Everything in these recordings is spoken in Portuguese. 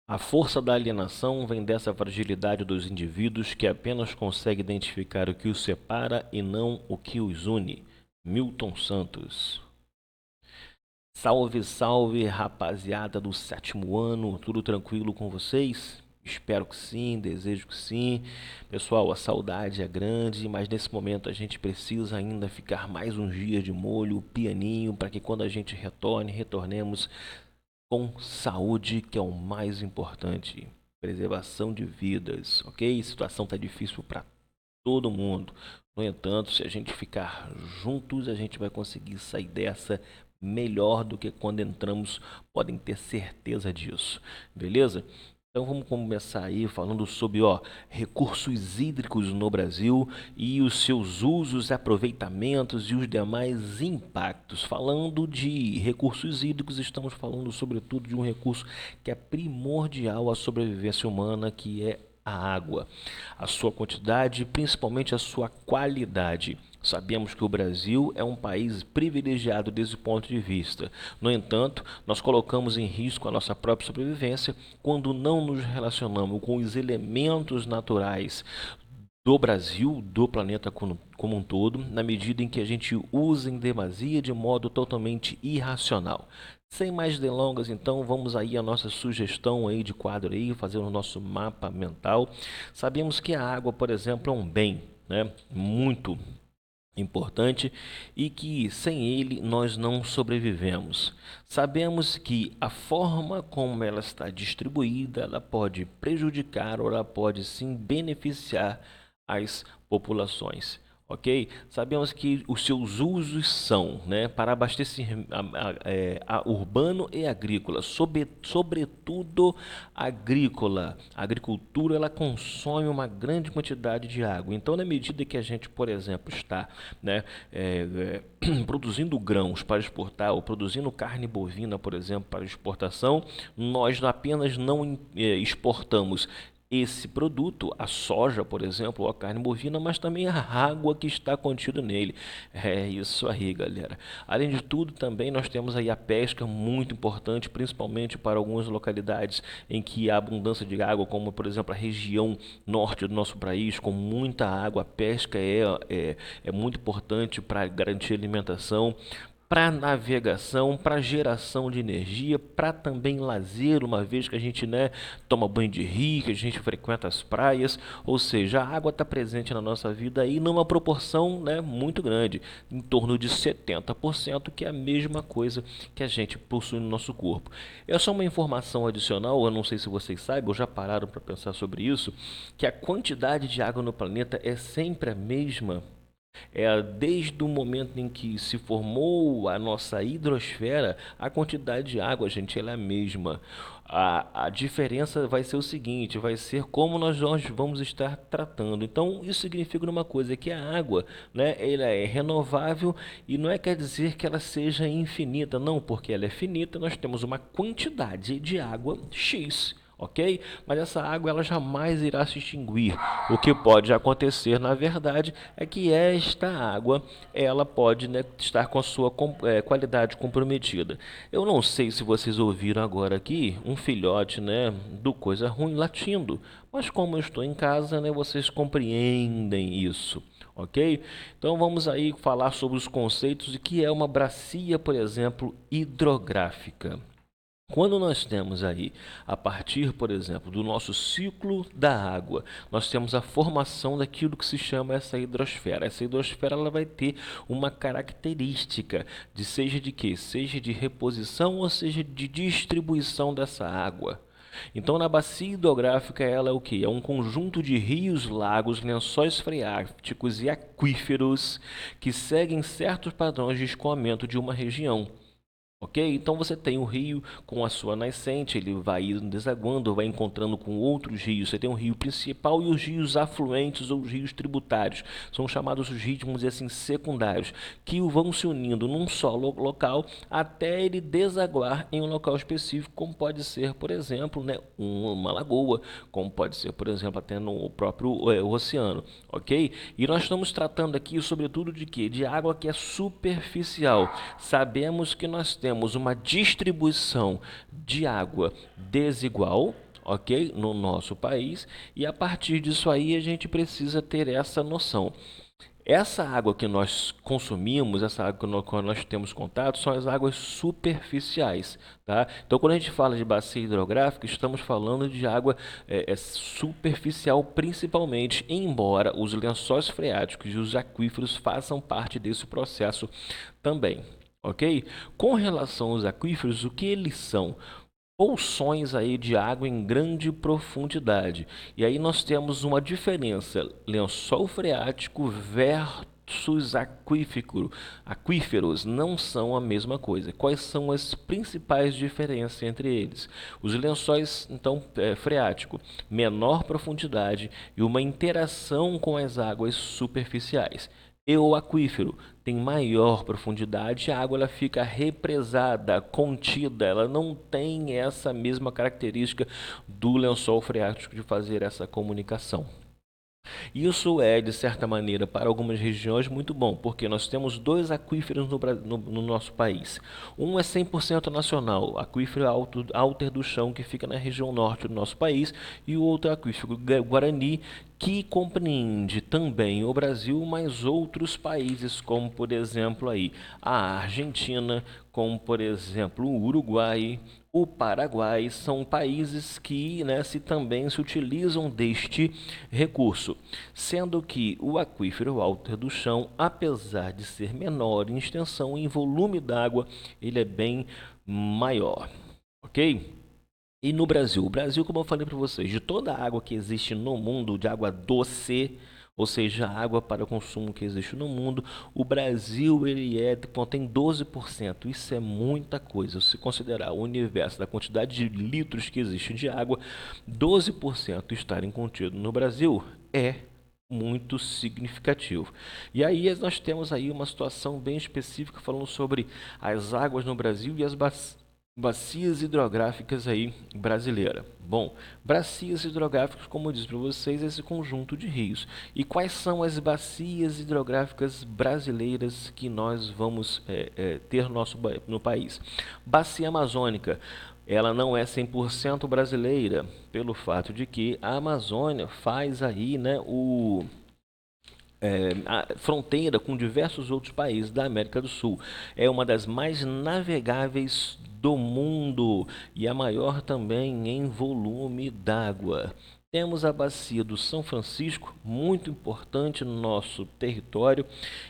A força da alienação vem dessa fragilidade dos indivíduos que apenas consegue identificar o que os separa e não o que os une. Milton Santos. Salve, salve, rapaziada do sétimo ano, tudo tranquilo com vocês? Espero que sim, desejo que sim. Pessoal, a saudade é grande, mas nesse momento a gente precisa ainda ficar mais uns dias de molho, pianinho, para que quando a gente retornemos com saúde, que é o mais importante. Preservação de vidas, ok? A situação está difícil para todo mundo. No entanto, se a gente ficar juntos, a gente vai conseguir sair dessa melhor do que quando entramos. Podem ter certeza disso, beleza? Então vamos começar aí falando sobre recursos hídricos no Brasil e os seus usos, aproveitamentos e os demais impactos. Falando de recursos hídricos, estamos falando sobretudo de um recurso que é primordial à sobrevivência humana, que é a água, a sua quantidade e principalmente a sua qualidade. Sabemos que o Brasil é um país privilegiado desse ponto de vista. No entanto, nós colocamos em risco a nossa própria sobrevivência quando não nos relacionamos com os elementos naturais do Brasil, do planeta como um todo, na medida em que a gente usa em demasia de modo totalmente irracional. Sem mais delongas, então, vamos aí a nossa sugestão aí de quadro aí, fazer o nosso mapa mental. Sabemos que a água, por exemplo, é um bem, né, muito importante e que sem ele nós não sobrevivemos. Sabemos que a forma como ela está distribuída, ela pode prejudicar ou ela pode sim beneficiar as populações. Ok? Sabemos que os seus usos são, né, para abastecimento urbano e agrícola, sobretudo agrícola. A agricultura ela consome uma grande quantidade de água. Então, na medida que a gente, por exemplo, está, né, produzindo grãos para exportar ou produzindo carne bovina, por exemplo, para exportação, nós apenas não exportamos esse produto, a soja, por exemplo, ou a carne bovina, mas também a água que está contida nele. É isso aí, galera. Além de tudo, também nós temos aí a pesca muito importante, principalmente para algumas localidades em que há abundância de água, como por exemplo a região norte do nosso país, com muita água. A pesca é muito importante para garantir alimentação, para navegação, para geração de energia, para também lazer, uma vez que a gente, né, toma banho de rio, que a gente frequenta as praias, ou seja, a água está presente na nossa vida aí numa proporção, né, muito grande, em torno de 70%, que é a mesma coisa que a gente possui no nosso corpo. É só uma informação adicional, eu não sei se vocês sabem, ou já pararam para pensar sobre isso, que a quantidade de água no planeta é sempre a mesma. Desde o momento em que se formou a nossa hidrosfera, a quantidade de água, gente, ela é a mesma. A diferença vai ser o seguinte, vai ser como nós vamos estar tratando. Então, isso significa uma coisa, que a água, né, ela é renovável e não quer dizer que ela seja infinita, não, porque ela é finita, nós temos uma quantidade de água X. Ok? Mas essa água ela jamais irá se extinguir. O que pode acontecer, na verdade, é que esta água ela pode, né, estar com a sua qualidade comprometida. Eu não sei se vocês ouviram agora aqui um filhote, né, do coisa ruim latindo, mas como eu estou em casa, né, vocês compreendem isso. Ok? Então vamos aí falar sobre os conceitos de que é uma bacia, por exemplo, hidrográfica. Quando nós temos aí, a partir, por exemplo, do nosso ciclo da água, nós temos a formação daquilo que se chama essa hidrosfera. Essa hidrosfera ela vai ter uma característica de seja de quê? Seja de reposição ou seja de distribuição dessa água. Então, na bacia hidrográfica, ela é o que? É um conjunto de rios, lagos, lençóis freáticos e aquíferos que seguem certos padrões de escoamento de uma região. Ok? Então você tem o rio com a sua nascente, ele vai indo desaguando, vai encontrando com outros rios. Você tem o rio principal e os rios afluentes ou os rios tributários. São chamados os rios, vamos dizer assim, secundários, que vão se unindo num só local até ele desaguar em um local específico, como pode ser, por exemplo, né, uma lagoa, como pode ser, por exemplo, até no próprio oceano. Ok? E nós estamos tratando aqui, sobretudo, de quê? De água que é superficial. Sabemos que nós temos uma distribuição de água desigual, ok? No nosso país, e a partir disso aí a gente precisa ter essa noção. Essa água que nós consumimos, essa água que nós temos contato, são as águas superficiais, tá? Então, quando a gente fala de bacia hidrográfica, estamos falando de água superficial principalmente, embora os lençóis freáticos e os aquíferos façam parte desse processo também, ok? Com relação aos aquíferos, o que eles são? Bolsões aí de água em grande profundidade. E aí nós temos uma diferença: lençol freático versus aquíferos não são a mesma coisa. Quais são as principais diferenças entre eles? Os lençóis, então, freático, menor profundidade e uma interação com as águas superficiais. E o aquífero tem maior profundidade, a água ela fica represada, contida, ela não tem essa mesma característica do lençol freático de fazer essa comunicação. Isso é, de certa maneira, para algumas regiões muito bom, porque nós temos dois aquíferos no nosso país. Um é 100% nacional, aquífero Alter do Chão, que fica na região norte do nosso país, e o outro é o aquífero Guarani, que compreende também o Brasil, mas outros países, como por exemplo aí a Argentina, como por exemplo o Uruguai, o Paraguai, são países que, né, também se utilizam deste recurso, sendo que o aquífero Alter do Chão, apesar de ser menor em extensão, em volume d'água, ele é bem maior, ok? E no Brasil? O Brasil, como eu falei para vocês, de toda a água que existe no mundo, de água doce, ou seja, a água para consumo que existe no mundo, o Brasil ele contém 12%. Isso é muita coisa. Se considerar o universo da quantidade de litros que existe de água, 12% estarem contidos no Brasil é muito significativo. E aí nós temos aí uma situação bem específica falando sobre as águas no Brasil e as bacias hidrográficas aí brasileira. Bom, bacias hidrográficas, como eu disse para vocês, é esse conjunto de rios. E quais são as bacias hidrográficas brasileiras que nós vamos ter no país? Bacia Amazônica. Ela não é 100% brasileira, pelo fato de que a Amazônia faz aí, né, a fronteira com diversos outros países da América do Sul. É uma das mais navegáveis do mundo e a maior também em volume d'água. Temos a bacia do São Francisco, muito importante no nosso território.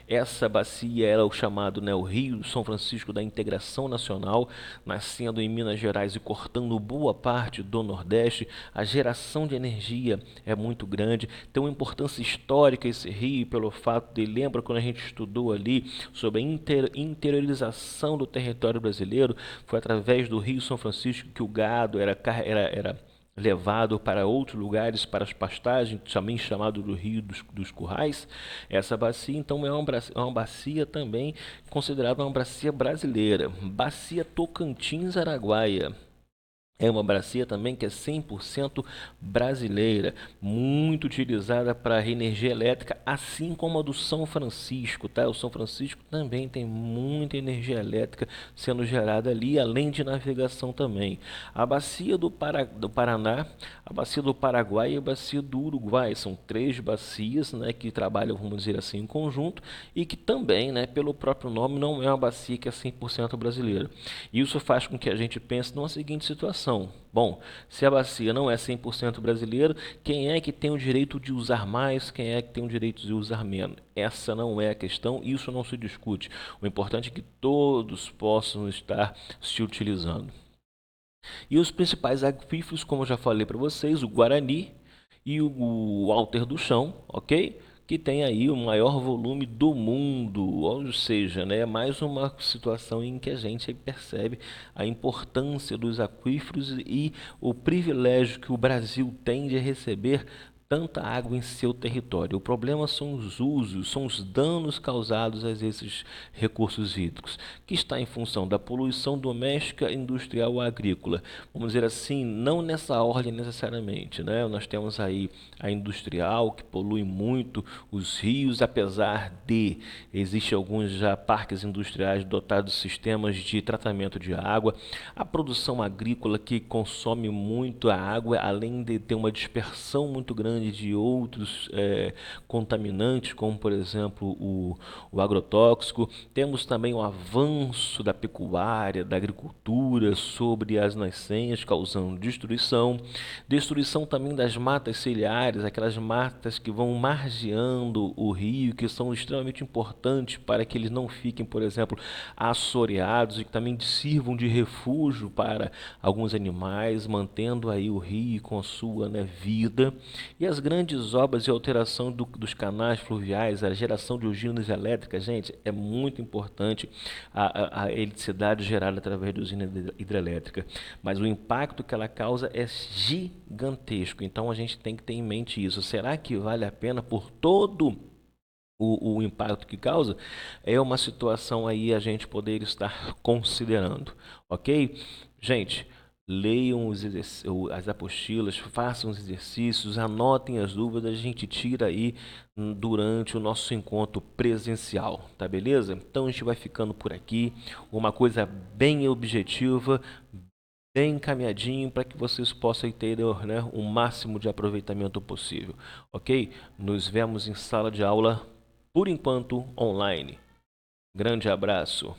Essa bacia é o chamado, né, o Rio São Francisco da Integração Nacional, nascendo em Minas Gerais e cortando boa parte do Nordeste. A geração de energia é muito grande, tem uma importância histórica esse rio, pelo fato de, lembra quando a gente estudou ali sobre a interiorização do território brasileiro, foi através do Rio São Francisco que o gado era levado para outros lugares, para as pastagens, também chamado do Rio dos Currais. Essa bacia, então, é uma bacia também considerada uma bacia brasileira. Bacia Tocantins-Araguaia. É uma bacia também que é 100% brasileira, muito utilizada para energia elétrica, assim como a do São Francisco, tá? O São Francisco também tem muita energia elétrica sendo gerada ali, além de navegação também. A bacia do Paraná, a bacia do Paraguai e a bacia do Uruguai são três bacias, né, que trabalham, vamos dizer assim, em conjunto e que também, né, pelo próprio nome, não é uma bacia que é 100% brasileira. Isso faz com que a gente pense numa seguinte situação. Bom, se a bacia não é 100% brasileira, quem é que tem o direito de usar mais, quem é que tem o direito de usar menos? Essa não é a questão, isso não se discute. O importante é que todos possam estar se utilizando. E os principais aquíferos, como eu já falei para vocês, o Guarani e o Alter do Chão, ok? Que tem aí o maior volume do mundo, ou seja, né, mais uma situação em que a gente percebe a importância dos aquíferos e o privilégio que o Brasil tem de receber tanta água em seu território. O problema são os usos, são os danos causados a esses recursos hídricos, que está em função da poluição doméstica, industrial ou agrícola. Vamos dizer assim, não nessa ordem necessariamente, né? Nós temos aí a industrial, que polui muito os rios, apesar de existem alguns já parques industriais dotados de sistemas de tratamento de água. A produção agrícola, que consome muito a água, além de ter uma dispersão muito grande de outros contaminantes, como por exemplo o agrotóxico. Temos também o avanço da pecuária, da agricultura sobre as nascentes, causando destruição também das matas ciliares, aquelas matas que vão margeando o rio, que são extremamente importantes para que eles não fiquem, por exemplo, assoreados, e que também sirvam de refúgio para alguns animais, mantendo aí o rio com a sua, né, vida. E as grandes obras de alteração dos canais fluviais, a geração de usinas elétricas, gente, é muito importante a eletricidade gerada através de usina hidrelétrica, mas o impacto que ela causa é gigantesco. Então a gente tem que ter em mente isso. Será que vale a pena por todo o impacto que causa? É uma situação aí a gente poder estar considerando, ok? Gente, leiam as apostilas, façam os exercícios, anotem as dúvidas, a gente tira aí durante o nosso encontro presencial, tá beleza? Então a gente vai ficando por aqui, uma coisa bem objetiva, bem encaminhadinho, para que vocês possam ter, né, o máximo de aproveitamento possível, ok? Nos vemos em sala de aula, por enquanto online. Grande abraço.